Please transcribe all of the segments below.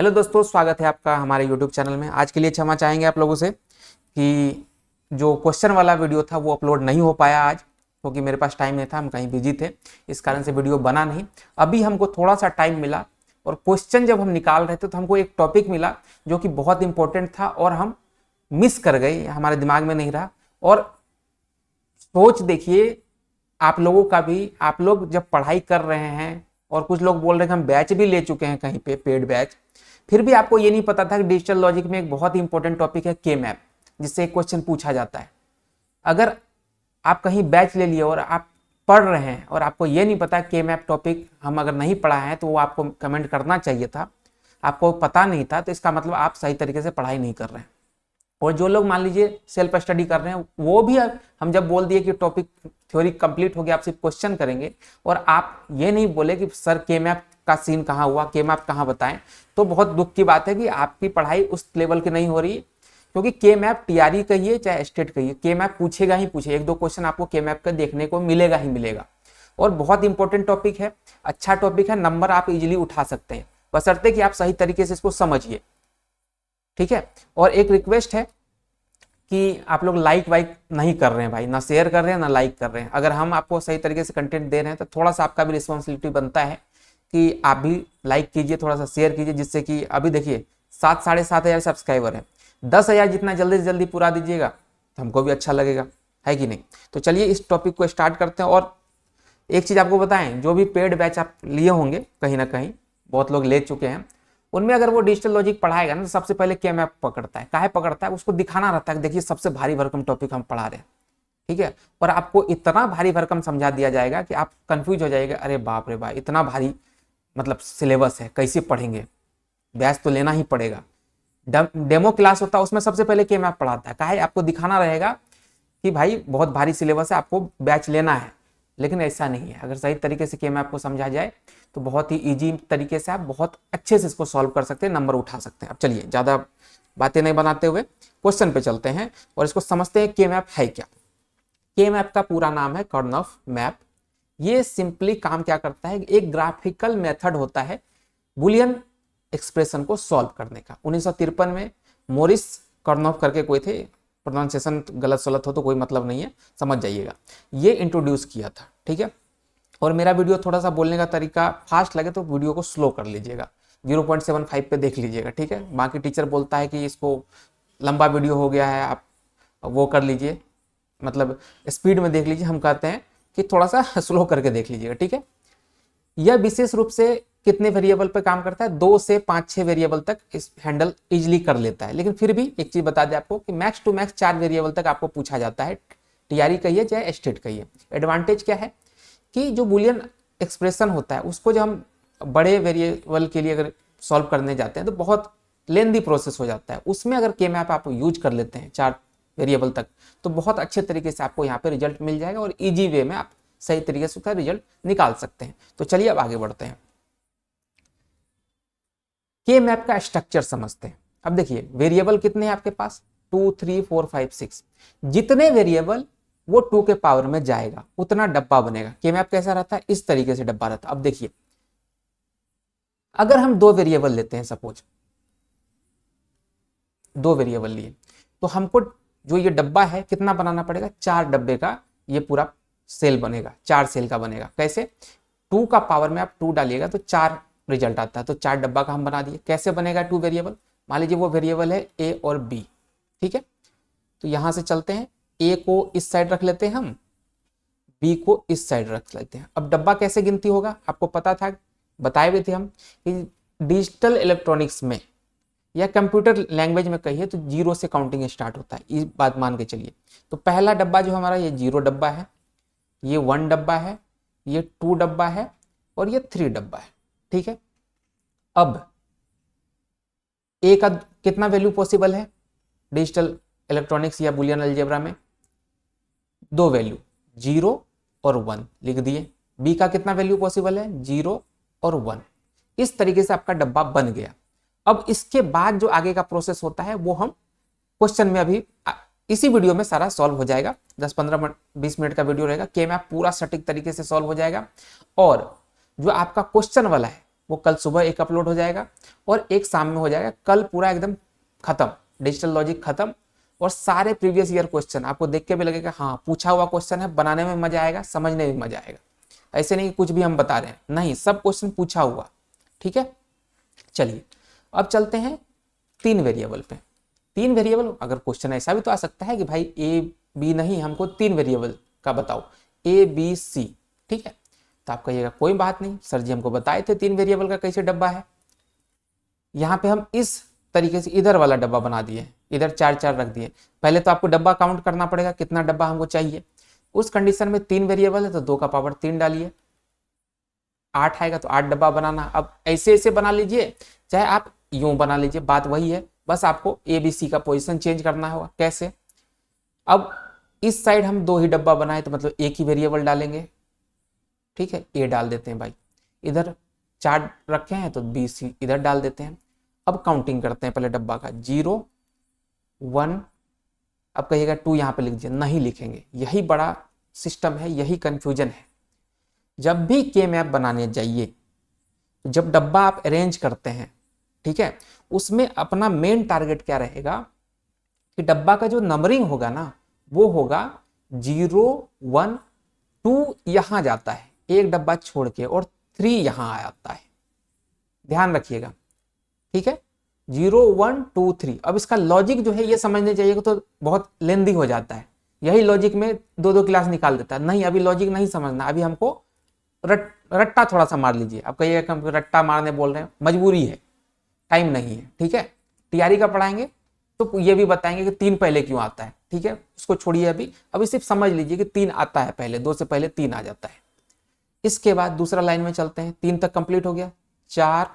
Hello दोस्तों, स्वागत है आपका हमारे YouTube चैनल में। आज के लिए क्षमा चाहेंगे आप लोगों से कि जो क्वेश्चन वाला वीडियो था वो अपलोड नहीं हो पाया आज, क्योंकि मेरे पास टाइम नहीं था, हम कहीं बिजी थे, इस कारण से वीडियो बना नहीं। अभी हमको थोड़ा सा टाइम मिला और क्वेश्चन जब हम निकाल रहे थे तो हमको एक टॉपिक मिला जो कि बहुत इंपॉर्टेंट था और हम मिस कर गए, हमारे दिमाग में नहीं रहा। और सोच देखिए आप लोगों का भी, आप लोग जब पढ़ाई कर रहे हैं और कुछ लोग बोल रहे हैं कि हम बैच भी ले चुके हैं कहीं पे, पेड बैच, फिर भी आपको ये नहीं पता था कि डिजिटल लॉजिक में एक बहुत ही इंपॉर्टेंट टॉपिक है के मैप, जिससे एक क्वेश्चन पूछा जाता है। अगर आप कहीं बैच ले लिए और आप पढ़ रहे हैं और आपको ये नहीं पता के मैप टॉपिक हम अगर नहीं पढ़ा है तो वो आपको कमेंट करना चाहिए था। आपको पता नहीं था तो इसका मतलब आप सही तरीके से पढ़ाई नहीं कर रहे हैं। और जो लोग मान लीजिए सेल्फ स्टडी कर रहे हैं, वो भी हम जब बोल दिए कि टॉपिक थ्योरी कंप्लीट हो गया, आप सिर्फ क्वेश्चन करेंगे और आप ये नहीं बोले कि सर के मैप का सीन कहाँ हुआ, के मैप कहाँ बताएं, तो बहुत दुख की बात है कि आपकी पढ़ाई उस लेवल की नहीं हो रही। क्योंकि के मैप टीआरई कहिए चाहे स्टेट कहिए, के मैप पूछेगा ही पूछे, एक दो क्वेश्चन आपको के मैप का देखने को मिलेगा ही मिलेगा। और बहुत इंपॉर्टेंट टॉपिक है, अच्छा टॉपिक है, नंबर आप इजिली उठा सकते हैं, बशर्ते कि आप सही तरीके से इसको समझिए, ठीक है। और एक रिक्वेस्ट है कि आप लोग लाइक वाइक नहीं कर रहे हैं भाई, ना शेयर कर रहे हैं ना लाइक कर रहे हैं। अगर हम आपको सही तरीके से कंटेंट दे रहे हैं तो थोड़ा सा आपका भी रिस्पॉन्सिबिलिटी बनता है कि आप भी लाइक कीजिए, थोड़ा सा शेयर कीजिए, जिससे कि अभी देखिए 7-7,500 सब्सक्राइबर है, 10,000 जितना जल्दी से जल्दी पूरा दीजिएगा तो हमको भी अच्छा लगेगा, है कि नहीं। तो चलिए इस टॉपिक को स्टार्ट करते हैं। और एक चीज़ आपको बताएं, जो भी पेड बैच आप लिए होंगे कहीं ना कहीं, बहुत लोग ले चुके हैं, उनमें अगर वो डिजिटल लॉजिक पढ़ाएगा ना तो सबसे पहले के मैप पकड़ता है। काहे पकड़ता है? उसको दिखाना रहता है कि देखिए सबसे भारी भरकम टॉपिक हम पढ़ा रहे हैं, ठीक है। और आपको इतना भारी भरकम समझा दिया जाएगा कि आप कंफ्यूज हो जाएगा, अरे बाप रे बाप, इतना भारी मतलब सिलेबस है, कैसे पढ़ेंगे, बैच तो लेना ही पड़ेगा। डेमो क्लास होता है उसमें सबसे पहले के मैप पढ़ाता है, काहे? आपको दिखाना रहेगा कि भाई बहुत भारी सिलेबस है, आपको बैच लेना है। लेकिन ऐसा नहीं है, अगर सही तरीके से के मैप को समझा जाए तो बहुत ही इजी तरीके से आप बहुत अच्छे से इसको सॉल्व कर सकते हैं, नंबर उठा सकते हैं। अब चलिए ज़्यादा बातें नहीं बनाते हुए क्वेश्चन पे चलते हैं और इसको समझते हैं के मैप है क्या। के मैप का पूरा नाम है कर्नौह मैप। ये सिंपली काम क्या करता है, एक ग्राफिकल मेथड होता है बुलियन एक्सप्रेशन को सॉल्व करने का। 1953 में मोरिस कर्नौह करके कोई थे, प्रोनाउंसिएशन गलत सलत हो तो कोई मतलब नहीं है, समझ जाइएगा, ये इंट्रोड्यूस किया था, ठीक है। और मेरा वीडियो थोड़ा सा बोलने का तरीका फास्ट लगे तो वीडियो को स्लो कर लीजिएगा, 0.75 पे देख लीजिएगा, ठीक है। बाकी टीचर बोलता है कि इसको लंबा वीडियो हो गया है, आप वो कर लीजिए, मतलब स्पीड में देख लीजिए। हम कहते हैं कि थोड़ा सा स्लो करके देख लीजिएगा, ठीक है। यह विशेष रूप से कितने वेरिएबल पे काम करता है? 2 से 5-6 वेरिएबल तक इस हैंडल इजिली कर लेता है। लेकिन फिर भी एक चीज बता दें आपको कि मैक्स टू मैक्स 4 वेरिएबल तक आपको पूछा जाता है, टीआरई कहिए चाहे स्टेट कहिए। एडवांटेज क्या है कि जो बुलियन एक्सप्रेशन होता है उसको जब हम बड़े वेरिएबल के लिए अगर सॉल्व करने जाते हैं तो बहुत लेंदी प्रोसेस हो जाता है। उसमें अगर के मैप आप यूज कर लेते हैं 4 वेरिएबल तक तो बहुत अच्छे तरीके से आपको यहाँ पे रिजल्ट मिल जाएगा और इजी वे में आप सही तरीके से उसका रिजल्ट निकाल सकते हैं। तो चलिए अब आगे बढ़ते हैं, के मैप का स्ट्रक्चर समझते हैं। अब देखिए वेरिएबल कितने हैं आपके पास? 2, 3, 4, 5, 6। जितने वेरिएबल वो 2 के पावर में जाएगा उतना डब्बा बनेगा। के मैप कैसा रहता है? इस तरीके से डब्बा रहता है। अब देखिए अगर हम 2 वेरिएबल लेते हैं, सपोज 2 वेरिएबल लिए, तो हमको जो ये डब्बा है कितना बनाना पड़ेगा? 4 डब्बे का ये पूरा सेल बनेगा, 4 सेल का बनेगा। कैसे? 2 का पावर में आप 2 डालिएगा तो 4 रिजल्ट आता है, तो 4 डब्बा का हम बना दिए। कैसे बनेगा 2 वेरिएबल? मान लीजिए वो वेरिएबल है ए और बी, ठीक है। तो यहां से चलते हैं, ए को इस साइड रख लेते हैं हम, बी को इस साइड रख लेते हैं। अब डब्बा कैसे गिनती होगा? आपको पता था, बताए भी थे हम कि डिजिटल इलेक्ट्रॉनिक्स में या कंप्यूटर लैंग्वेज में कहिए तो 0 से काउंटिंग स्टार्ट होता है, इस बात मान के चलिए। तो पहला डब्बा जो हमारा ये 0 डब्बा है, ये 1 डब्बा है, ये 2 डब्बा है और ये 3 डब्बा है, ठीक है। अब ए का कितना वैल्यू पॉसिबल है डिजिटल इलेक्ट्रॉनिक्स या बुलियन अलजेब्रा में? 2 वैल्यू, 0 और 1 लिख दिए। बी का कितना वैल्यू पॉसिबल है? 0 और 1। इस तरीके से आपका डब्बा बन गया। अब इसके बाद जो आगे का प्रोसेस होता है वो हम क्वेश्चन में अभी इसी वीडियो में सारा सॉल्व हो जाएगा। 10-15-20 मिनट का वीडियो रहेगा, के मैप पूरा सटीक तरीके से सॉल्व हो जाएगा। और जो आपका क्वेश्चन वाला है वो कल सुबह एक अपलोड हो जाएगा और एक शाम में हो जाएगा। कल पूरा एकदम खत्म, डिजिटल लॉजिक खत्म, और सारे प्रीवियस ईयर क्वेश्चन आपको देख के भी लगेगा हाँ पूछा हुआ क्वेश्चन है, बनाने में मजा आएगा, समझने में मजा आएगा। ऐसे नहीं कि कुछ भी हम बता रहे हैं, नहीं, सब क्वेश्चन पूछा हुआ। ठीक है, चलिए अब चलते हैं 3 वेरिएबल पे। 3 वेरिएबल, अगर क्वेश्चन ऐसा भी तो आ सकता है कि भाई ए बी नहीं, हमको 3 वेरिएबल का बताओ, ए बी सी। ठीक है, तो आप कहिएगा कोई बात नहीं सर जी, हमको बताए थे 3 वेरिएबल का कैसे डब्बा है। यहाँ पे हम इस तरीके से इधर वाला डब्बा बना दिए, इधर 4 रख दिए। पहले तो आपको डब्बा काउंट करना पड़ेगा, कितना डब्बा हमको चाहिए। उस कंडीशन में 3 वेरिएबल है तो 2 का पावर 3 डालिए, 8 आएगा तो 8 डब्बा बनाना। अब ऐसे ऐसे बना लीजिए, चाहे आप यूं बना लीजिए, बात वही है, बस आपको ए बी सी का पोजीशन चेंज करना होगा। कैसे? अब इस साइड हम 2 ही डब्बा बनाए तो मतलब एक ही वेरिएबल डालेंगे। ठीक है, ए डाल देते हैं भाई, इधर 4 रखे हैं तो बी सी इधर डाल देते हैं। अब काउंटिंग करते हैं पहले डब्बा का, 0 1, अब कहिएगा 2 यहाँ पे लिख दीजिए, नहीं लिखेंगे। यही बड़ा सिस्टम है, यही कंफ्यूजन है। जब भी के मैप बनाने जाइए, जब डब्बा आप अरेंज करते हैं, ठीक है, उसमें अपना मेन टारगेट क्या रहेगा कि डब्बा का जो नंबरिंग होगा ना, वो होगा 0 1 2 यहां जाता है एक डब्बा छोड़ के, और 3 यहां आ जाता है, ध्यान रखिएगा। ठीक है, 0 1 2 3। अब इसका लॉजिक जो है ये समझने चाहिए तो बहुत लेंदी हो जाता है, यही लॉजिक में 2 क्लास निकाल देता है। नहीं, अभी लॉजिक नहीं समझना, अभी हमको रट्टा थोड़ा सा मार लीजिए। अब कहिएगा हम रट्टा मारने बोल रहे हैं, मजबूरी है, टाइम नहीं है। ठीक है, टीआरई का पढ़ाएंगे तो ये भी बताएंगे कि 3 पहले क्यों आता है। ठीक है, उसको छोड़िए अभी सिर्फ समझ लीजिए कि 3 आता है पहले, 2 से पहले 3 आ जाता है। इसके बाद दूसरा लाइन में चलते हैं, 3 तक कंप्लीट हो गया, 4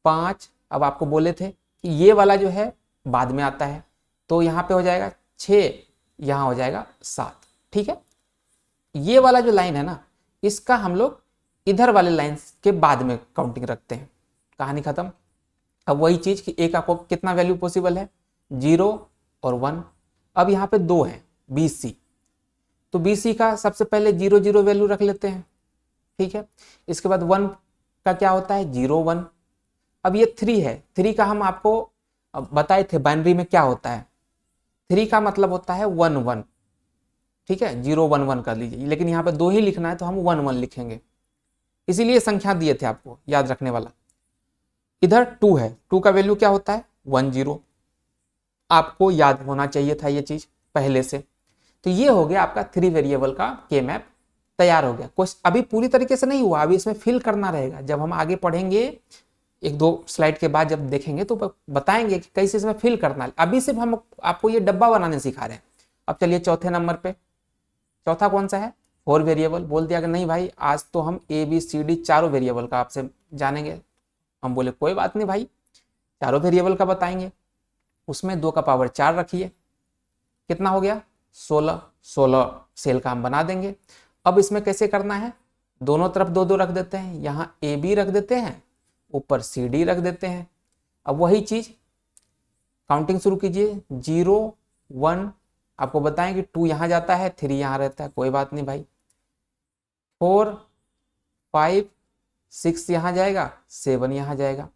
5। अब आपको बोले थे कि ये वाला जो है बाद में आता है, तो यहाँ पे हो जाएगा 6, यहाँ हो जाएगा 7। ठीक है, ये वाला जो लाइन है ना, इसका हम लोग इधर वाले लाइंस के बाद में काउंटिंग रखते हैं, कहानी खत्म। अब वही चीज कि ए का कितना वैल्यू पॉसिबल है, 0 और 1। अब यहाँ पे 2 है बी सी, तो बी सी का सबसे पहले 0 0 वैल्यू रख लेते हैं। ठीक है, इसके बाद 1 का क्या होता है, 0 1। अब ये 3 है, 3 का हम आपको बताए थे बाइनरी में क्या होता है, 3 का मतलब होता है 1 1। ठीक है, 0 1 1 कर लीजिए, लेकिन यहाँ पे 2 ही लिखना है तो हम 1 1 लिखेंगे, इसीलिए संख्या दिए थे आपको याद रखने वाला। इधर 2 है, 2 का वैल्यू क्या होता है, 1 0। आपको याद होना चाहिए था ये चीज पहले से। तो ये हो गया आपका 3 वेरिएबल का के मैप तैयार हो गया। कुछ अभी पूरी तरीके से नहीं हुआ, अभी इसमें फिल करना रहेगा। जब हम आगे पढ़ेंगे 1-2 स्लाइड के बाद जब देखेंगे तो बताएंगे कि कैसे इसमें फिल करना है। अभी सिर्फ हम आपको ये डब्बा बनाने सिखा रहे हैं। अब चलिए चौथे नंबर पे, चौथा कौन सा है, 4 वेरिएबल। बोल दिया कि नहीं भाई आज तो हम ए बी सी डी चारों वेरिएबल का आपसे जानेंगे। हम बोले कोई बात नहीं भाई, चारों वेरिएबल का बताएंगे। उसमें 2 का पावर 4 रखिए, कितना हो गया, 16। 16 सेल का हम बना देंगे। अब इसमें कैसे करना है, दोनों तरफ 2 2 रख देते हैं, यहाँ ए बी रख देते हैं, ऊपर सी डी रख देते हैं। अब वही चीज काउंटिंग शुरू कीजिए, 0 1। आपको बताएं कि 2 यहाँ जाता है, 3 यहाँ रहता है, कोई बात नहीं भाई। 4 5 6 यहाँ जाएगा, 7 यहाँ जाएगा।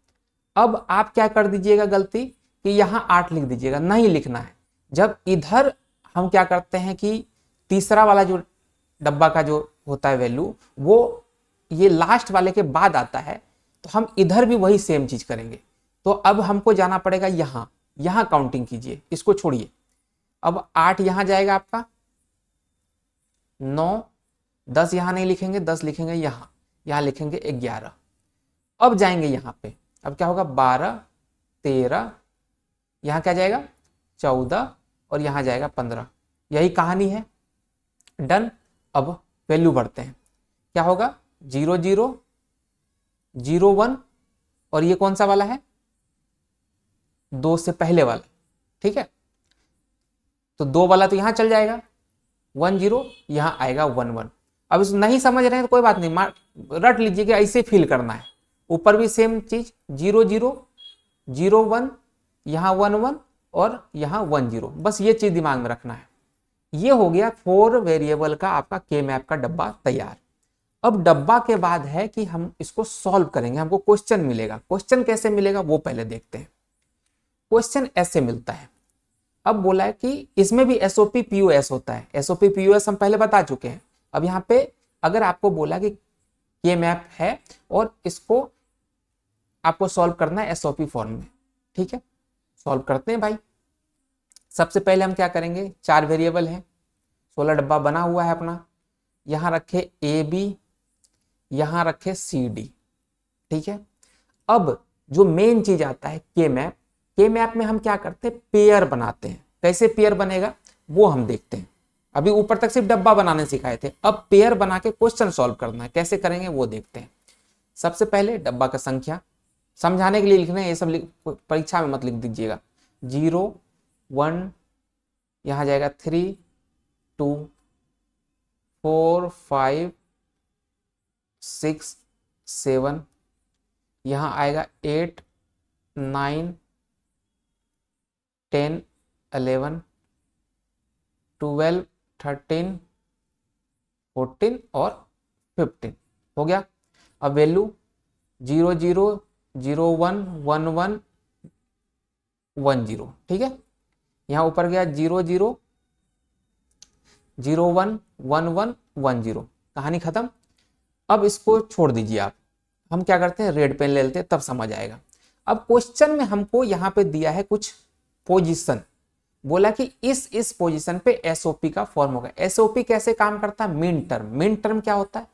अब आप क्या कर दीजिएगा गलती कि यहाँ 8 लिख दीजिएगा, नहीं लिखना है। जब इधर हम क्या करते हैं कि तीसरा वाला जो डब्बा का जो होता है वैल्यू, वो ये लास्ट वाले के बाद आता है, तो हम इधर भी वही सेम चीज करेंगे। तो अब हमको जाना पड़ेगा यहाँ, यहाँ काउंटिंग कीजिए, इसको छोड़िए। अब 8 यहाँ जाएगा आपका, 9 10 यहाँ नहीं लिखेंगे, 10 लिखेंगे यहाँ, यहाँ लिखेंगे 11। अब जाएंगे यहाँ पे, अब क्या होगा, 12 13, यहाँ क्या जाएगा 14, और यहाँ जाएगा 15। यही कहानी है, डन। अब वैल्यू बढ़ते हैं, क्या होगा 0 0 0 1, और ये कौन सा वाला है, 2 से पहले वाला। ठीक है, तो 2 वाला तो यहाँ चल जाएगा, 1 0, यहाँ आएगा 1 1। अब इस नहीं समझ रहे हैं तो कोई बात नहीं, रट लीजिए कि ऐसे फील करना है। ऊपर भी सेम चीज, 0 0 0 1, यहाँ 1 1, और यहाँ 1 0, बस ये चीज दिमाग में रखना है। ये हो गया 4 वेरिएबल का आपका के मैप का डब्बा तैयार। अब डब्बा के बाद है कि हम इसको सॉल्व करेंगे, हमको क्वेश्चन मिलेगा। क्वेश्चन कैसे मिलेगा वो पहले देखते हैं। क्वेश्चन ऐसे मिलता है, अब बोला है कि इसमें भी एसओपी पीओएस होता है। एसओपी पीओएस हम पहले बता चुके हैं। अब यहाँ पे अगर आपको बोला कि ये मैप है और इसको आपको सॉल्व करना है एसओपी फॉर्म में, ठीक है, सॉल्व करते हैं भाई। सबसे पहले हम क्या करेंगे, 4 वेरिएबल है, 16 डब्बा बना हुआ है अपना। यहां रखे ए बी, यहां रखे सी डी, ठीक है। अब जो मेन चीज आता है के मैप, के मैप में हम क्या करते हैं, पेयर बनाते हैं। कैसे पेयर बनेगा वो हम देखते हैं। अभी ऊपर तक सिर्फ डब्बा बनाने सिखाए थे, अब पेयर बना के क्वेश्चन सॉल्व करना है। कैसे करेंगे वो देखते हैं। सबसे पहले डब्बा का संख्या समझाने के लिए लिखना है, ये सब परीक्षा में मत लिख दीजिएगा। 0 1, यहां जाएगा 3 2 4 5 6 7, यहां आएगा 8 9 10 11 12 13 14 और 15 हो गया। अब वैल्यू 0 0 0 1 1 1 1 0, ठीक है। यहां ऊपर गया 0 0 0 1 1 1 1 0, कहानी खत्म। अब इसको छोड़ दीजिए आप, हम क्या करते हैं, रेड पेन ले लेते हैं, तब समझ आएगा। अब क्वेश्चन में हमको यहाँ पे दिया है कुछ पोजीशन, बोला कि इस पोजीशन पे एसओपी का फॉर्म होगा। एसओपी कैसे काम करता है, मीन टर्म। मीन टर्म क्या होता है,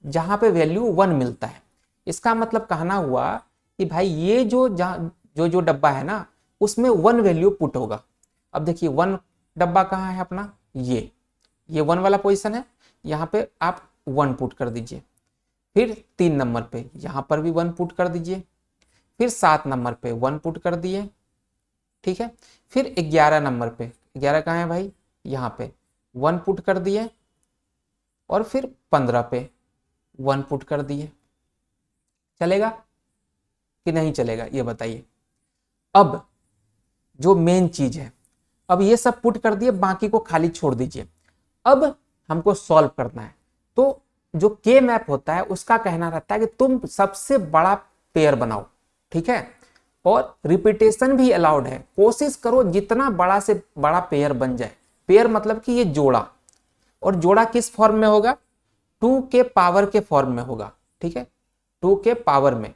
जहां पे वैल्यू 1 मिलता है। इसका मतलब कहना हुआ कि भाई ये जो डब्बा है ना, उसमें 1 वैल्यू पुट होगा। अब देखिए 1 डब्बा कहाँ है अपना, ये 1 वाला पोजीशन है, यहाँ पे आप 1 पुट कर दीजिए। फिर 3 नंबर पे यहां पर भी 1 पुट कर दीजिए। फिर 7 नंबर पे 1 पुट कर दिए, ठीक है। फिर 11 नंबर पे, 11 कहाँ है भाई, यहाँ पे 1 पुट कर दिए। और फिर 15 पे 1 पुट कर दिए। चलेगा कि नहीं चलेगा ये बताइए। अब जो मेन चीज है, अब ये सब पुट कर दिए, बाकी को खाली छोड़ दीजिए। अब हमको सॉल्व करना है। तो जो के मैप होता है उसका कहना रहता है कि तुम सबसे बड़ा पेयर बनाओ, ठीक है, और रिपीटेशन भी अलाउड है। कोशिश करो जितना बड़ा से बड़ा पेयर बन जाए। पेयर मतलब कि ये जोड़ा, और जोड़ा किस फॉर्म में होगा, 2 के पावर के फॉर्म में होगा, ठीक है, 2 के पावर में।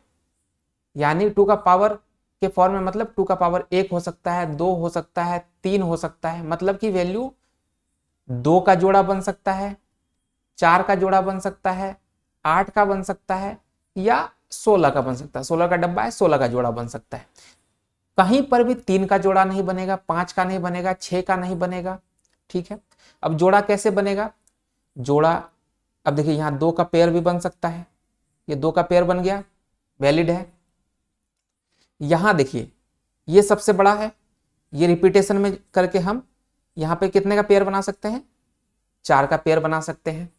यानी 2 का पावर के फॉर्म में मतलब 2 का पावर 1 हो सकता है, 2 हो सकता है, 3 हो सकता है। मतलब कि वैल्यू 2 का जोड़ा बन सकता है, 4 का जोड़ा बन सकता है, 8 का बन सकता है, या 16 का बन सकता है। 16 का डब्बा है, 16 का जोड़ा बन सकता है। कहीं पर भी 3 का जोड़ा नहीं बनेगा, 5 का नहीं बनेगा, 6 का नहीं बनेगा, ठीक है। अब जोड़ा कैसे बनेगा, जोड़ा अब देखिए यहां 2 का पेयर भी बन सकता है, ये 2 का पेयर बन गया, वैलिड है। यहां देखिए ये सबसे बड़ा है, ये रिपीटेशन में करके हम यहां पे कितने का पेयर बना सकते हैं, 4 का पेयर बना सकते हैं।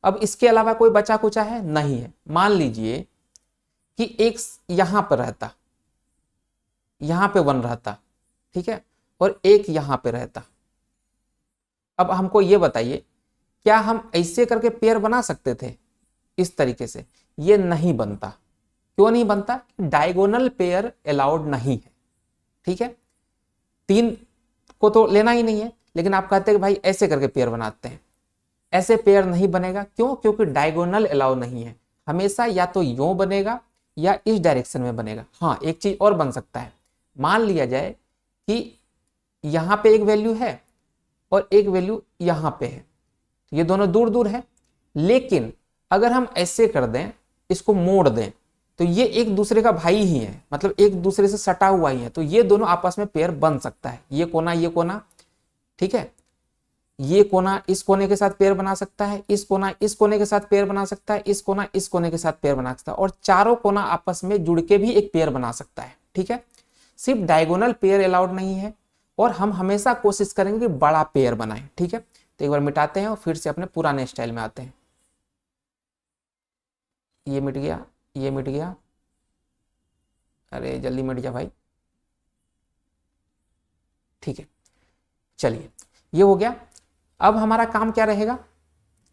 अब इसके अलावा कोई बचा कुचा है, नहीं है। मान लीजिए कि एक यहां पर रहता, यहां पे 1 रहता, ठीक है, और एक यहां पे रहता। अब हमको ये बताइए, क्या हम ऐसे करके पेयर बना सकते थे इस तरीके से, ये नहीं बनता। क्यों नहीं बनता, डायगोनल पेयर अलाउड नहीं है, ठीक है। 3 को तो लेना ही नहीं है, लेकिन आप कहते हैं कि भाई ऐसे करके पेयर बनाते हैं, ऐसे पेयर नहीं बनेगा। क्यों, क्योंकि डायगोनल अलाउ नहीं है। हमेशा या तो यूं बनेगा या इस डायरेक्शन में बनेगा। हाँ, एक चीज और बन सकता है, मान लिया जाए कि यहां पे एक वैल्यू है और एक वैल्यू यहां पे है, ये दोनों दूर दूर है, लेकिन अगर हम ऐसे कर दें, इसको मोड़ दें, तो ये एक दूसरे का भाई ही है, मतलब एक दूसरे से सटा हुआ ही है। तो ये दोनों आपस में पेयर बन सकता है, ये कोना, ठीक है, ये कोना इस कोने के साथ पेयर बना सकता है, इस कोना इस कोने के साथ पेयर बना सकता है, इस कोना इस कोने के साथ पेयर बना सकता है, और चारों कोना आपस में जुड़ के भी एक पेयर बना सकता है, ठीक है। सिर्फ डायगोनल पेयर अलाउड नहीं है, और हम हमेशा कोशिश करेंगे कि बड़ा पेयर बनाएं, ठीक है। तो एक बार मिटाते हैं और फिर से अपने पुराने स्टाइल में आते हैं। ये मिट गया, ये मिट गया, अरे जल्दी मिट जा भाई, ठीक है। चलिए ये हो गया। अब हमारा काम क्या रहेगा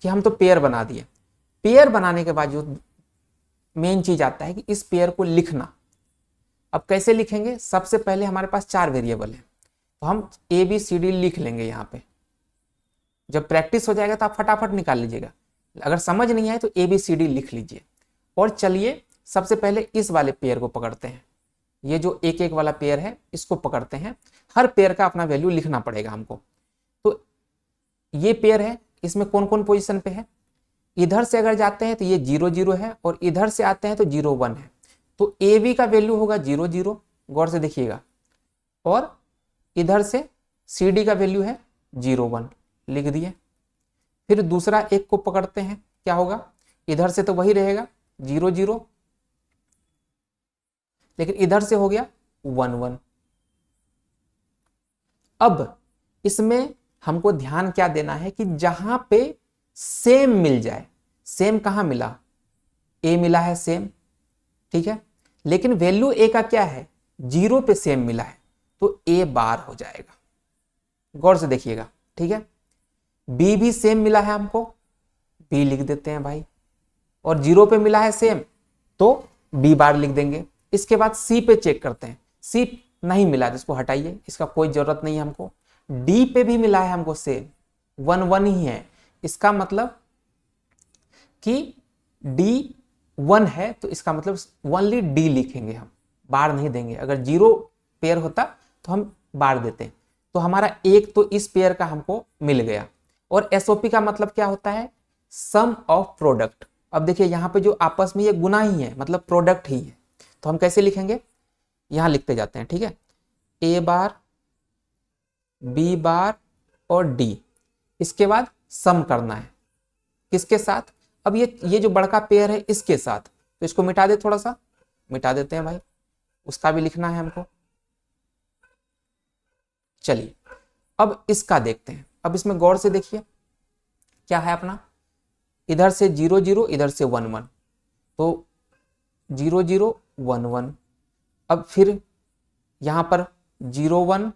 कि हम तो पेयर बना दिए। पेयर बनाने के बाद जो मेन चीज आता है कि इस पेयर को लिखना। अब कैसे लिखेंगे? सबसे पहले हमारे पास 4 वेरिएबल है, तो हम ABCD लिख लेंगे यहाँ पे। जब प्रैक्टिस हो जाएगा तो आप फटाफट निकाल लीजिएगा, अगर समझ नहीं आए तो ABCD लिख लीजिए। और चलिए सबसे पहले इस वाले पेयर को पकड़ते हैं, ये जो एक एक वाला पेयर है इसको पकड़ते हैं। हर पेयर का अपना वैल्यू लिखना पड़ेगा हमको। तो ये पेयर है, इसमें कौन कौन पोजीशन पे है? इधर से अगर जाते हैं तो ये 0 0 है, और इधर से आते हैं तो 0 1 है। तो AB का वैल्यू होगा 0 0, गौर से देखिएगा। और इधर से CD का वैल्यू है 0 1, लिख दिए। फिर दूसरा एक को पकड़ते हैं, क्या होगा? इधर से तो वही रहेगा 0 0, लेकिन इधर से हो गया 1 1। अब इसमें हमको ध्यान क्या देना है कि जहां पे सेम मिल जाए, सेम कहां मिला? A मिला है सेम, ठीक है, लेकिन वैल्यू A का क्या है? 0 पे सेम मिला है, तो A बार हो जाएगा। गौर से देखिएगा, ठीक है। B भी सेम मिला है हमको, B लिख देते हैं भाई, और 0 पे मिला है सेम तो B बार लिख देंगे। इसके बाद C पे चेक करते हैं, C नहीं मिला तो इसको हटाइए, इसका कोई जरूरत नहीं है हमको। D पे भी मिला है हमको सेम, 1 1 ही है, इसका मतलब कि D 1 है, तो इसका मतलब ओनली D लिखेंगे हम, बार नहीं देंगे। अगर 0 पेयर होता तो हम बार देते हैं। तो हमारा एक तो इस पेयर का हमको मिल गया। और SOP का मतलब क्या होता है? सम ऑफ प्रोडक्ट। अब देखिए यहाँ पे जो आपस में ये गुना ही है, मतलब प्रोडक्ट ही है, तो हम कैसे लिखेंगे? यहां लिखते जाते हैं, ठीक है। A बार, B बार और D, इसके बाद सम करना है किसके साथ? अब ये जो बड़का पेयर है इसके साथ, तो इसको मिटा दे, थोड़ा सा मिटा देते हैं भाई, उसका भी लिखना है हमको। चलिए अब इसका देखते हैं। अब इसमें गौर से देखिए क्या है अपना, इधर से 0 0, इधर से 1 1, तो 0 0 1 1। अब फिर यहां पर 0 1,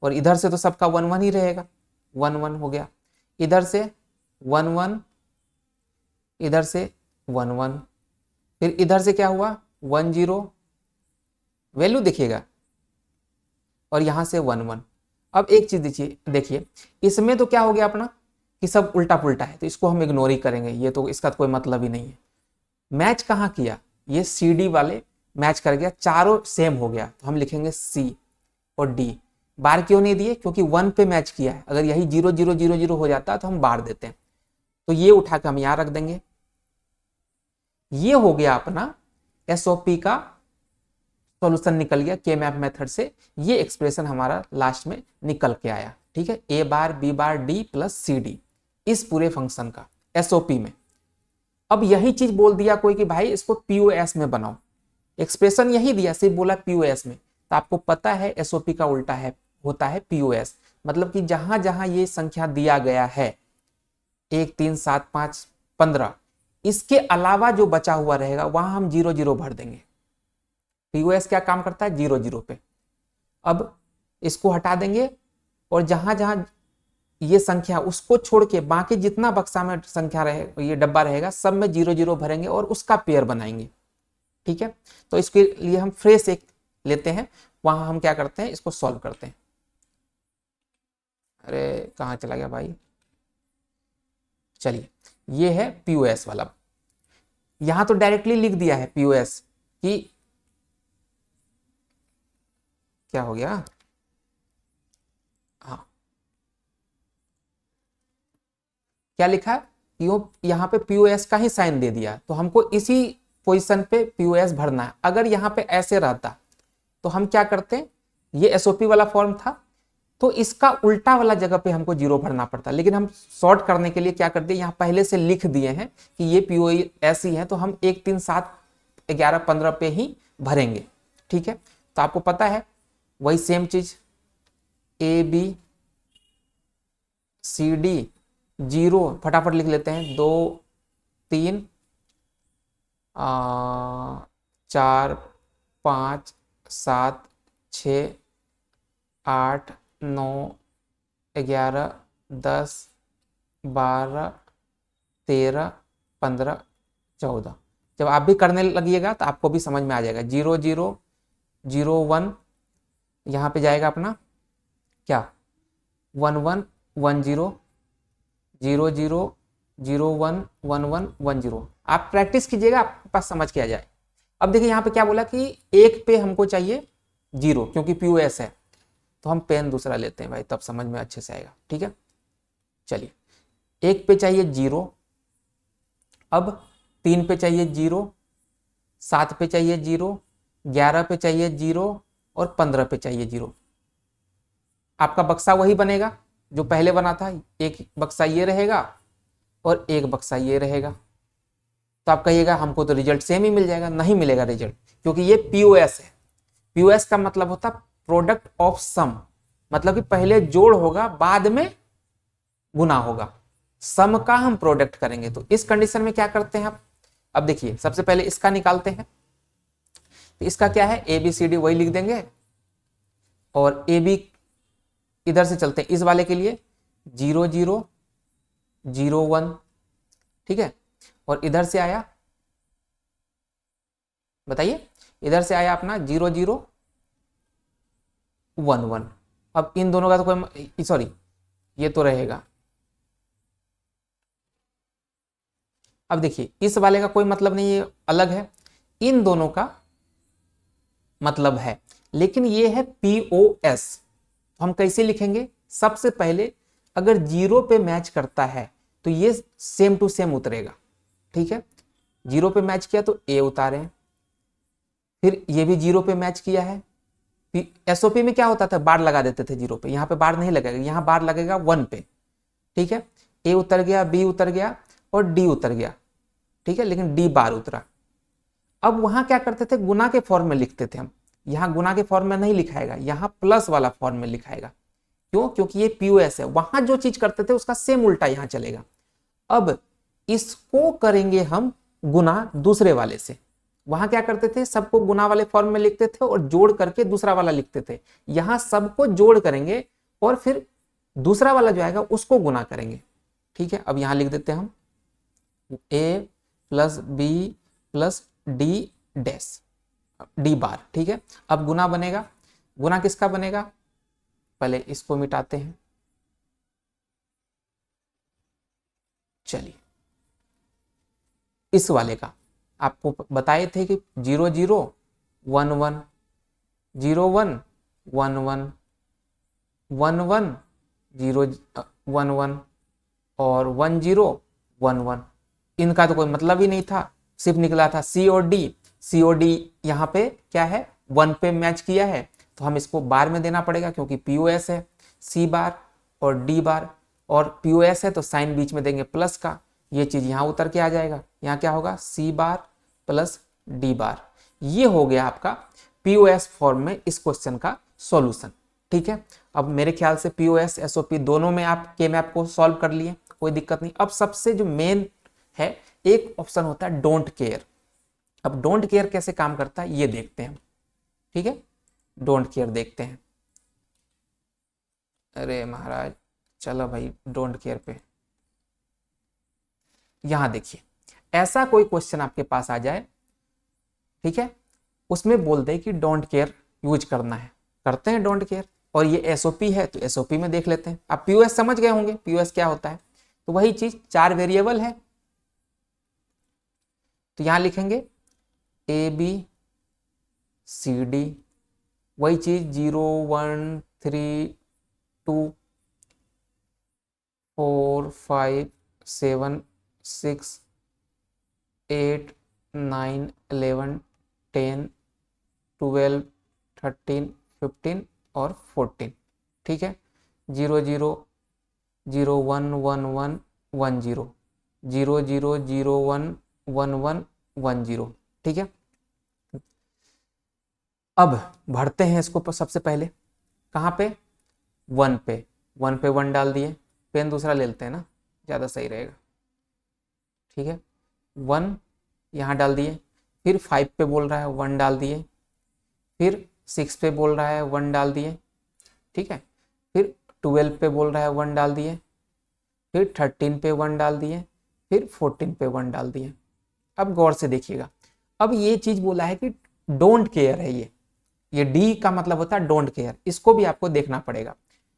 और इधर से तो सबका 1 1 ही रहेगा, 1 1 हो गया। इधर से 1 1, इधर से 1 1, फिर इधर से क्या हुआ? 1 0, वैल्यू देखिएगा, और यहां से 1 1। अब एक चीज देखिए, इसमें तो क्या हो गया अपना कि सब उल्टा पुल्टा है, तो इसको हम इग्नोर ही करेंगे, ये तो इसका कोई मतलब ही नहीं है। मैच कहाँ किया? ये CD वाले मैच कर गया, चारों सेम हो गया, तो हम लिखेंगे C और D। बार क्यों नहीं दिए? क्योंकि 1 पे मैच किया है, अगर यही 0 0 0 0 हो जाता तो हम बार देते हैं। तो ये उठा के हम यहां रख देंगे। ये हो गया अपना SOP का सॉल्यूशन, निकल गया के मैप मेथड से। ये एक्सप्रेशन हमारा लास्ट में निकल के आया, ठीक है। A bar, B bar, D plus CD, इस पूरे फंक्शन का SOP में। अब यही चीज बोल दिया कोई कि भाई इसको POS में बनाओ, एक्सप्रेशन यही दिया, सिर्फ बोला POS में। तो आपको पता है SOP का उल्टा है, होता है POS, मतलब कि जहां जहां ये संख्या दिया गया है 1 3 7 5 15, इसके अलावा जो बचा हुआ रहेगा वहां हम 0 0 भर देंगे। POS क्या काम करता है? 0 0 पे। अब इसको हटा देंगे, और जहां जहां ये संख्या उसको छोड़ के बाकी जितना बक्सा में संख्या रहे, ये डब्बा रहेगा, सब में 0 0 भरेंगे और उसका पेयर बनाएंगे, ठीक है। तो इसके लिए हम फ्रेश एक लेते हैं, वहां हम क्या करते हैं? इसको सॉल्व करते हैं। अरे कहाँ चला गया भाई? चलिए, ये है POS वाला। यहां तो डायरेक्टली लिख दिया है POS कि क्या हो गया, हाँ क्या लिखा है कि यहाँ पे POS का ही साइन दे दिया, तो हमको इसी पोजीशन पे POS भरना है। अगर यहाँ पे ऐसे रहता तो हम क्या करते हैं? ये SOP वाला फॉर्म था, तो इसका उल्टा वाला जगह पे हमको 0 भरना पड़ता, लेकिन हम शॉर्ट करने के लिए क्या कर दिए, यहाँ पहले से लिख दिए हैं कि ये POS ही है, तो हम 1 3 7 11 15 पे ही भरेंगे, ठीक है। तो आपको पता है वही सेम चीज, ABCD 0, फटाफट लिख लेते हैं, 2 3 4 5 7 6 8 9 11 10 12 13 15, 14। जब आप भी करने लगिएगा तो आपको भी समझ में आ जाएगा। 0 0 0 1 यहाँ पे जाएगा अपना क्या 1 1 1 0 0 0 0 1 1 1 1 0। आप प्रैक्टिस कीजिएगा, आपके पास समझ के आ जाए। अब देखिए यहाँ पे क्या बोला कि एक पे हमको चाहिए 0 क्योंकि POS है, तो हम पेन दूसरा लेते हैं भाई, तब समझ में अच्छे से आएगा। ठीक है, चलिए एक पे चाहिए 0, अब 3 पे चाहिए 0, 7 पे चाहिए 0, 11 पे चाहिए 0 और 15 पे चाहिए 0। आपका बक्सा वही बनेगा जो पहले बना था, एक बक्सा ये रहेगा और एक बक्सा ये रहेगा। तो आप कहिएगा हमको तो रिजल्ट सेम ही मिल जाएगा, नहीं मिलेगा रिजल्ट, क्योंकि ये POS है। POS का मतलब होता प्रोडक्ट ऑफ सम, मतलब कि पहले जोड़ होगा बाद में गुना होगा, सम का हम प्रोडक्ट करेंगे। तो इस कंडीशन में क्या करते हैं आप, अब देखिए सबसे पहले इसका निकालते हैं। तो इसका क्या है ABCD वही लिख देंगे, और AB इधर से चलते हैं इस वाले के लिए 0 0 0 1। ठीक है, और इधर से आया, बताइए, इधर से आया अपना 0 0 1 1। अब इन दोनों का तो कोई, सॉरी ये तो रहेगा। अब देखिए इस वाले का कोई मतलब नहीं, ये अलग है, इन दोनों का मतलब है, लेकिन ये है POS। हम कैसे लिखेंगे, सबसे पहले अगर 0 पे मैच करता है तो ये सेम टू सेम उतरेगा। ठीक है, 0 पे मैच किया तो A उतारे, फिर ये भी 0 पे मैच किया है। SOP में क्या होता था, बार लगा देते थे 0 पे, यहाँ पे बार नहीं लगेगा, यहाँ बार लगेगा 1 पे। ठीक है, A उतर गया, B उतर गया और D उतर गया। ठीक है, लेकिन D बार उतरा। अब वहां क्या करते थे, गुना के फॉर्म में लिखते थे हम, यहाँ गुना के फॉर्म में नहीं लिखाएगा, यहाँ प्लस वाला फॉर्म में लिखाएगा। क्यों, क्योंकि ये POS है, वहां जो चीज करते थे उसका सेम उल्टा यहाँ चलेगा। अब इसको करेंगे हम गुना दूसरे वाले से, वहां क्या करते थे, सबको गुना वाले फॉर्म में लिखते थे और जोड़ करके दूसरा वाला लिखते थे। यहां सबको जोड़ करेंगे और फिर दूसरा वाला जो आएगा उसको गुना करेंगे। ठीक है, अब यहां लिख देते हैं हम A plus B plus D dash D बार। ठीक है, अब गुना बनेगा, गुना किसका बनेगा, पहले इसको मिटाते हैं। चलिए इस वाले का आपको बताए थे कि 0 0 1 1 0 1 1 1 1 1 0 1 1 और 1 0 1 1। इनका तो कोई मतलब ही नहीं था, सिर्फ निकला था COD। COD यहाँ पे क्या है, 1 पे मैच किया है, तो हम इसको बार में देना पड़ेगा क्योंकि POS है। C बार और D बार, और POS है तो साइन बीच में देंगे प्लस का, ये चीज यहाँ उतर के आ जाएगा, यहाँ क्या होगा C बार प्लस D बार। ये हो गया आपका POS फॉर्म में इस क्वेश्चन का सॉल्यूशन। ठीक है, अब मेरे ख्याल से POS SOP दोनों में आप के मैप को सॉल्व कर लिए, कोई दिक्कत नहीं। अब सबसे जो मेन है, एक ऑप्शन होता है डोंट केयर। अब डोंट केयर कैसे काम करता है ये देखते हैं। ठीक है, डोंट केयर देखते हैं। अरे महाराज चलो भाई डोंट केयर पे, यहां देखिए ऐसा कोई क्वेश्चन आपके पास आ जाए, ठीक है, उसमें बोल दे कि डोंट केयर यूज करना है, करते हैं डोंट केयर, और ये एसओपी है तो एसओपी में देख लेते हैं। आप पीओएस समझ गए होंगे, पीओएस क्या होता है, तो वही चीज 4 वेरिएबल है, तो यहां लिखेंगे ए बी सी डी, वही चीज 0 1 3 2 4 5 7 6 8 9 11 10 12 13 15 और 14। ठीक है, 0 0 0 1 1 1 1 0 0 0 0 1 1 1 1 0। ठीक है, अब भरते हैं इसको सबसे पहले कहाँ पे, 1 पे, 1 पे 1 डाल दिए, पेन दूसरा ले लेते हैं ना, ज़्यादा सही रहेगा। ठीक है, 1 यहाँ डाल दिए, फिर 5 पे बोल रहा है 1 डाल दिए, फिर 6 पे बोल रहा है 1 डाल दिए, ठीक है, फिर 12 पे बोल रहा है 1 डाल दिए, फिर 13 पे 1 डाल दिए, फिर 14 पे 1 डाल दिए। अब गौर से देखिएगा, अब ये चीज बोला है कि डोंट केयर है, ये डी का मतलब होता है डोंट केयर, इसको भी आपको देखना पड़ेगा।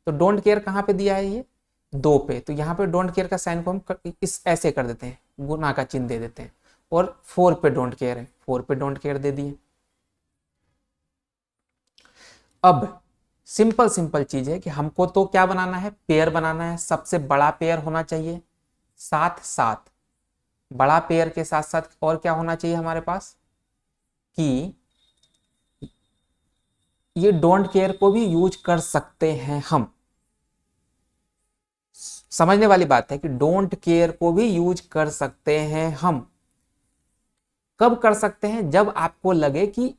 तो डोंट केयर कहाँ पे दिया है, ये 2 पे, तो यहाँ पे डोंट केयर का साइन को हम इस ऐसे कर देते हैं, गुना का चिन्ह दे देते हैं। और 4 पे डोंट केयर है, 4 पे डोंट केयर दे दिए। अब सिंपल सिंपल चीज है कि हमको तो क्या बनाना है, पेयर बनाना है, सबसे बड़ा पेयर होना चाहिए, साथ साथ बड़ा पेयर के साथ साथ और क्या होना चाहिए हमारे पास कि ये डोंट केयर को भी यूज कर सकते हैं हम। समझने वाली बात है कि डोंट केयर को भी यूज कर सकते हैं हम। कब कर सकते हैं, जब आपको लगे कि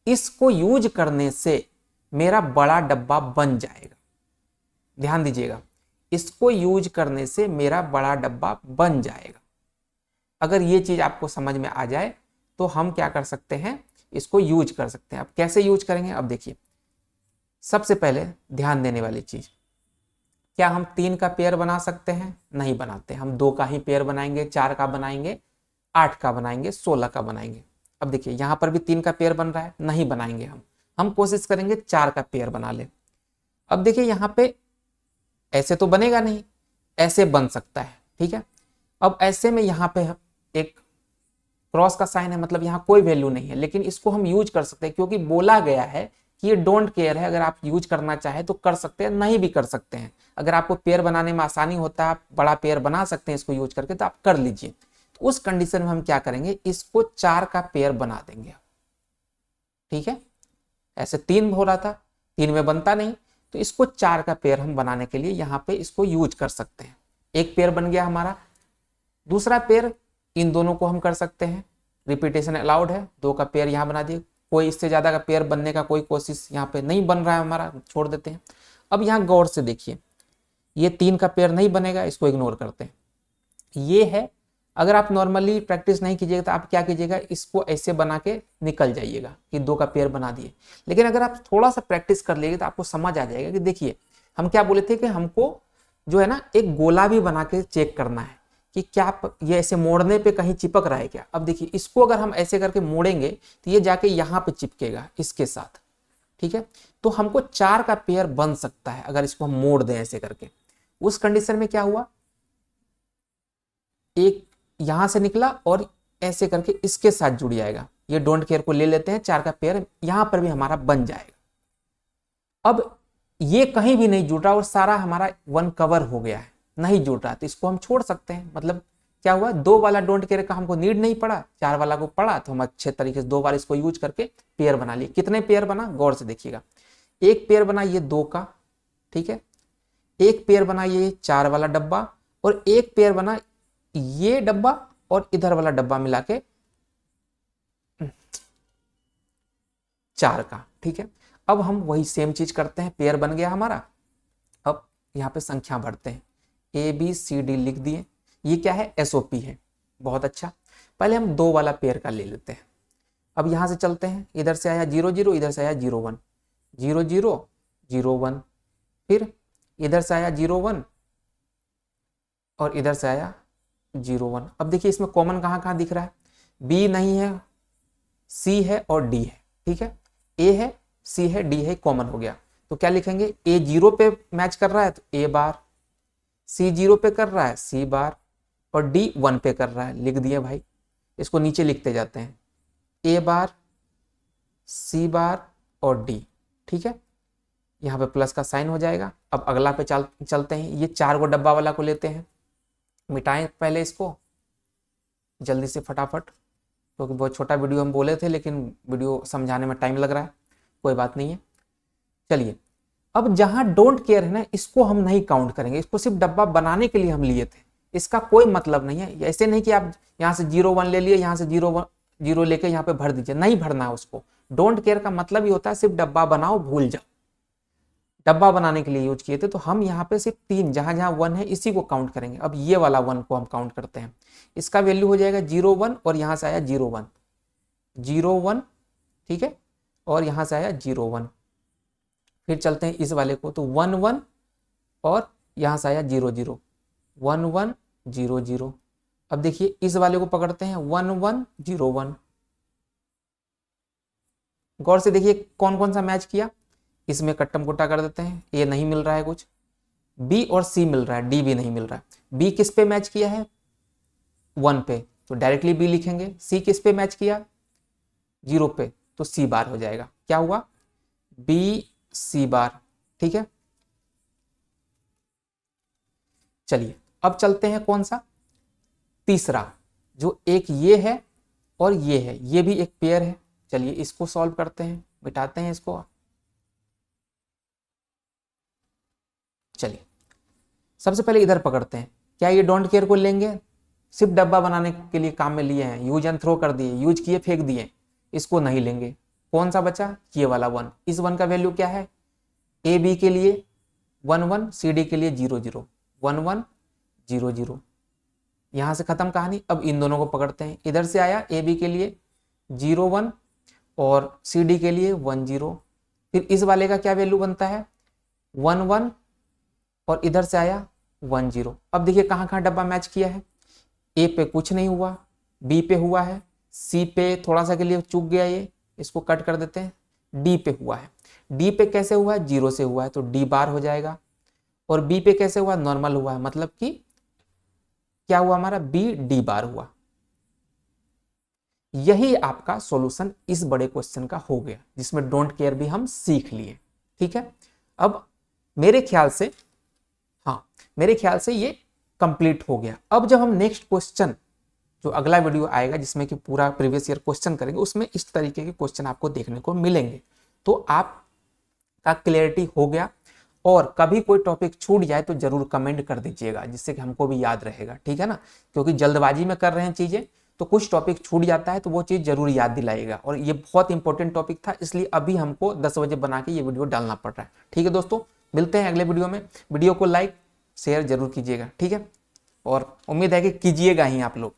इसको यूज करने से मेरा बड़ा डब्बा बन जाएगा। ध्यान दीजिएगा, इसको यूज करने से मेरा बड़ा डब्बा बन जाएगा। अगर ये चीज आपको समझ में आ जाए तो हम क्या कर सकते हैं, इसको यूज कर सकते हैं। अब कैसे यूज करेंगे, अब देखिए, सबसे पहले ध्यान देने वाली चीज, क्या हम 3 का पेयर बना सकते हैं, नहीं बनाते, हम 2 का ही पेयर बनाएंगे, 4 का बनाएंगे, 8 का बनाएंगे, 16 का बनाएंगे। अब देखिए यहां पर भी 3 का पेयर बन रहा है, नहीं बनाएंगे हम कोशिश करेंगे 4 का पेयर बना ले। अब देखिए यहाँ पे ऐसे तो बनेगा नहीं, ऐसे बन सकता है, ठीक है। अब ऐसे में यहाँ पे एक क्रॉस का साइन है, मतलब यहाँ कोई वैल्यू नहीं है, लेकिन इसको हम यूज कर सकते हैं क्योंकि बोला गया है कि ये डोंट केयर है। अगर आप यूज करना चाहे तो कर सकते हैं, नहीं भी कर सकते हैं। अगर आपको पेयर बनाने में आसानी होता है, आप बड़ा पेयर बना सकते हैं इसको यूज करके, तो आप कर लीजिए। तो उस कंडीशन में हम क्या करेंगे, इसको 4 का पेयर बना देंगे, ठीक है। ऐसे 3 हो रहा था, 3 में बनता नहीं, तो इसको 4 का पेयर हम बनाने के लिए यहाँ पे इसको यूज कर सकते हैं। एक पेयर बन गया हमारा। दूसरा पेयर इन दोनों को हम कर सकते हैं, रिपीटेशन अलाउड है, 2 का पेयर यहाँ बना दिए। कोई इससे ज्यादा का पेयर बनने का कोई कोशिश यहाँ पे नहीं बन रहा है हमारा, छोड़ देते हैं। अब यहाँ गौर से देखिए, ये 3 का पेयर नहीं बनेगा, इसको इग्नोर करते हैं। ये है, अगर आप नॉर्मली प्रैक्टिस नहीं कीजिएगा तो आप क्या कीजिएगा, इसको ऐसे बना के निकल जाइएगा कि 2 का पेयर बना दिए। लेकिन अगर आप थोड़ा सा प्रैक्टिस कर लेंगे तो आपको समझ आ जाएगा कि देखिए हम क्या बोले थे कि हमको जो है ना एक गोला भी बना के चेक करना है कि क्या ये ऐसे मोड़ने पे कहीं चिपक रहा है क्या। अब देखिए इसको अगर हम ऐसे करके मोड़ेंगे तो ये जाके यहाँ पे चिपकेगा इसके साथ, ठीक है। तो हमको 4 का पेयर बन सकता है अगर इसको हम मोड़ दें ऐसे करके। उस कंडीशन में क्या हुआ, एक यहां से निकला और ऐसे करके इसके साथ जुड़ जाएगा। ये डोंट केयर को ले लेते हैं, 4 का पेयर यहां पर भी हमारा बन जाएगा। अब ये कहीं भी नहीं जुड़ रहा और सारा हमारा 1 कवर हो गया है, नहीं जुड़ रहा, तो इसको हम छोड़ सकते हैं। मतलब क्या हुआ, 2 वाला डोंट केयर का हमको नीड नहीं पड़ा, 4 वाला को पड़ा, तो हम अच्छे तरीके से 2 बार इसको यूज करके पेयर बना लिए। कितने पेयर बना, गौर से देखिएगा। एक पेयर बना ये 2 का, ठीक है। एक पेयर बना ये 4 वाला डब्बा, और एक पेयर बना ये डब्बा और इधर वाला डब्बा मिला के 4 का, ठीक है। अब हम वही सेम चीज करते हैं, पेयर बन गया हमारा। अब यहाँ पे संख्या भरते हैं, ABCD लिख दिए। ये क्या है, SOP है, बहुत अच्छा। पहले हम 2 वाला पेयर का ले लेते हैं। अब यहां से चलते हैं, इधर से आया 0 0, इधर से आया 0 1, 0 0 0 1, फिर इधर से आया 0 1 और इधर से आया 0 1। अब देखिए इसमें कॉमन कहाँ कहाँ दिख रहा है, B नहीं है, C है और D है, ठीक है। A है, C है, D है, कॉमन हो गया। तो क्या लिखेंगे, A 0 पे मैच कर रहा है तो A बार, C 0 पे कर रहा है C बार, और D 1 पे कर रहा है, लिख दिए भाई। इसको नीचे लिखते जाते हैं, A बार, C बार और D, ठीक है। यहाँ पे प्लस का साइन हो जाएगा। अब अगला पे चलते हैं, ये 4 को डब्बा वाला को लेते हैं, मिटाएं पहले इसको जल्दी से फटाफट, क्योंकि बहुत छोटा वीडियो हम बोले थे लेकिन वीडियो समझाने में टाइम लग रहा है, कोई बात नहीं है। चलिए, अब जहां डोंट केयर है ना, इसको हम नहीं काउंट करेंगे, इसको सिर्फ डब्बा बनाने के लिए हम लिए थे, इसका कोई मतलब नहीं है। ऐसे नहीं कि आप यहाँ से 0 1 ले लिए, यहाँ से 0 लेके यहाँ पे भर दीजिए, नहीं भरना है उसको। डोंट केयर का मतलब ही होता है सिर्फ डब्बा बनाओ, भूल जाओ, डब्बा बनाने के लिए यूज किए थे। तो हम यहाँ पे सिर्फ 3, जहां जहां 1 है इसी को काउंट करेंगे। अब ये वाला 1 को हम काउंट करते हैं, इसका वैल्यू हो जाएगा 0 1, और यहां से आया 0 1 0 1, ठीक है, और यहां से आया 0 1। फिर चलते हैं इस वाले को, तो 1 1 और यहां से आया 0 0, 1 1 0 0, अब देखिए इस वाले को पकड़ते हैं 1101। गौर से देखिए कौन कौन सा मैच किया, इसमें कट्टम कुट्टा कर देते हैं, ए नहीं मिल रहा है कुछ, बी और सी मिल रहा है, डी भी नहीं मिल रहा है। बी किस पे मैच किया है, 1 पे, तो डायरेक्टली बी लिखेंगे। सी किस पे मैच किया, 0 पे, तो सी बार हो जाएगा। क्या हुआ, बी सी बार। ठीक है, चलिए अब चलते हैं कौन सा, तीसरा, जो एक ये है और ये है, ये भी एक पेयर है। चलिए इसको सॉल्व करते हैं, मिटाते हैं इसको। चलिए सबसे पहले इधर पकड़ते हैं, क्या ये डोंट केयर को लेंगे, सिर्फ डब्बा बनाने के लिए काम में लिए हैं, यूज एंड थ्रो कर दिए, यूज किए फेंक दिए, इसको नहीं लेंगे। कौन सा बचा, ये वाला 1। इस 1 का वैल्यू क्या है, ए बी के लिए 1 1, सी डी के लिए 0 0, 1 1 0 0। यहां से खत्म कहानी। अब इन दोनों को पकड़ते हैं, इधर से आया ए बी के लिए 0 1 और सी डी के लिए 1 0। फिर इस वाले का क्या वैल्यू बनता है, 1 1 और इधर से आया 1 0। अब देखिए कहाँ कहाँ डब्बा मैच किया है, ए पे कुछ नहीं हुआ, बी पे हुआ है, सी पे थोड़ा सा के लिए चूक गया, ये इसको कट कर देते हैं, डी पे हुआ है। डी पे कैसे हुआ है, 0 से हुआ है, तो डी बार हो जाएगा। और बी पे कैसे हुआ, नॉर्मल हुआ है, मतलब कि क्या हुआ हमारा, बी डी बार हुआ। यही आपका सॉल्यूशन इस बड़े क्वेश्चन का हो गया, जिसमें डोंट केयर भी हम सीख लिए। ठीक है, अब मेरे ख्याल से, हाँ मेरे ख्याल से ये कंप्लीट हो गया। अब जब हम नेक्स्ट क्वेश्चन, जो अगला वीडियो आएगा जिसमें कि पूरा प्रीवियस ईयर क्वेश्चन करेंगे, उसमें इस तरीके के क्वेश्चन आपको देखने को मिलेंगे। तो आपका क्लियरिटी हो गया। और कभी कोई टॉपिक छूट जाए तो जरूर कमेंट कर दीजिएगा, जिससे कि हमको भी याद रहेगा। ठीक है ना, क्योंकि जल्दबाजी में कर रहे हैं चीजें, तो कुछ टॉपिक छूट जाता है, तो वो चीज जरूर याद दिलाएगा। और ये बहुत इंपॉर्टेंट टॉपिक था, इसलिए अभी हमको 10 बजे बना के ये वीडियो डालना पड़ रहा है। ठीक है दोस्तों, मिलते हैं अगले वीडियो में। वीडियो को लाइक शेयर जरूर कीजिएगा। ठीक है, और उम्मीद है कि कीजिएगा ही आप लोग।